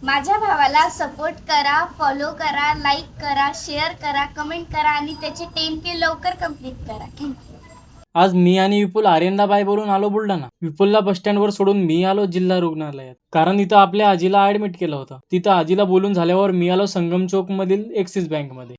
माझ्या भावाला सपोर्ट करा, फॉलो करा, लाईक करा, शेअर करा, कमेंट करा आणि त्याचे 10K लवकर कंप्लीट करा. थँक्यू. आज मी आणि विपुल आर्यनदाबाई बोलून आलो बुलढाणा. विपुलला बस स्टँडवर सोडून मी आलो जिल्हा रुग्णालयात, कारण इथं आपल्या आजीला ऍडमिट केलं होतं. तिथं आजीला बोलून झाल्यावर मी आलो संगम चौक मधील एक्सिस बँकमध्ये,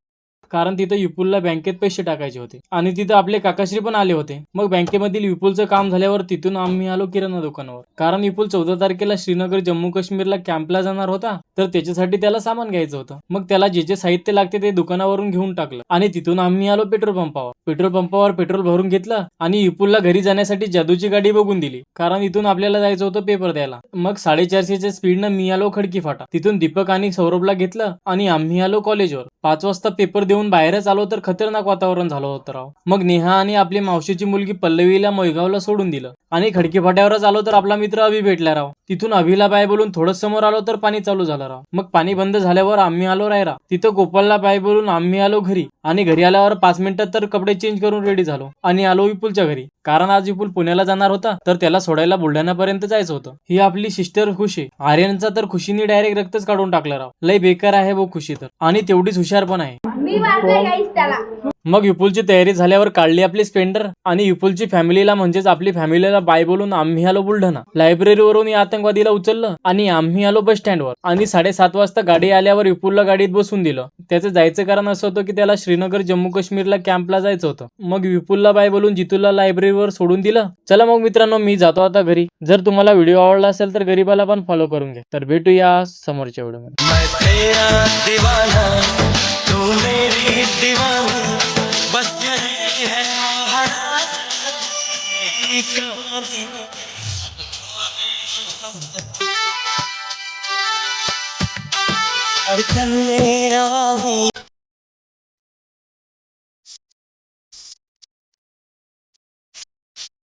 कारण तिथं विपुलला बँकेत पैसे टाकायचे होते आणि तिथं आपले काकाश्री पण आले होते. मग बँकेमधील विपुलचं काम झाल्यावर तिथून आम्ही आलो किराणा दुकानावर, कारण विपुल 14 तारखेला श्रीनगर जम्मू काश्मीरला कॅम्पला जाणार होता, तर त्याच्यासाठी त्याला सामान घ्यायचं होतं. मग त्याला जे जे साहित्य लागते ते दुकानावरून घेऊन टाकलं आणि तिथून आम्ही आलो पेट्रोल पंपावर. पेट्रोल पंपावर पेट्रोल भरून घेतलं आणि विपुलला घरी जाण्यासाठी जादूची गाडी बघून दिली, कारण इथून आपल्याला जायचं होतं पेपर द्यायला. मग 450च्या स्पीडनं मी आलो खडकी फाटा. तिथून दीपक आणि सौरभला घेतलं आणि आम्ही आलो कॉलेजवर. 5 वाजता पेपर देऊन बाहेरच आलो तर खतरनाक वातावरण झालं होतं राव. मग नेहा आणि आपली मावशीची मुलगी पल्लवीला मोयगावला सोडून दिलं आणि खडकी फाट्यावरच आलो तर आपला मित्र अभि भेटला राव. तिथून अभिला बाय बोलून थोडं समोर आलो तर पाणी चालू झालं राव. मग पाणी बंद झाल्यावर आम्ही आलो रायरा. तिथं गोपालला बाय बोलून आम्ही आलो घरी आणि घरी आल्यावर 5 मिनिटात तर कपडे चेंज करून रेडी झालो आणि आलो विपुलच्या घरी, कारण आज विपुल पुण्याला जाणार होता तर त्याला सोडायला बुलढाण्यापर्यंत जायचं होतं. ही आपली सिस्टर खुशी. आर्यनचा तर खुशीने डायरेक्ट रक्तच काढून टाकलं राव. लय बेकार आहे वो खुशी तर, आणि तेवढीच हुशार पण आहे. मी मारले गाईस त्याला. मग विपुलची तयारी झाल्यावर काढली आपली स्प्लेंडर आणि विपुलची फॅमिलीला म्हणजेच आपली फॅमिलीला बाय बोलून आम्ही आलो बुलढाणा. लायब्ररीवरून या आतंकवादीला उचललं आणि आम्ही आलो बस स्टँडवर आणि 7:30 वाजता गाडी आल्यावर विपुलला गाडीत बसून दिलं. त्याचं जायचं कारण असं होतं की त्याला श्रीनगर जम्मू काश्मीरला कॅम्पला जायचं होतं. मग विपुलला बाय बोलून जितूला लायब्ररीवर सोडून दिलं. चला मग मित्रांनो, मी जातो आता घरी. जर तुम्हाला व्हिडिओ आवडला असेल तर गरीबाला पण फॉलो करून घ्या. तर भेटूया समोरच्या व्हिडिओमध्ये. मैं तेरा दीवाना, तू मेरी दीवानी, बस यही है कहानी. धड़कन मेरा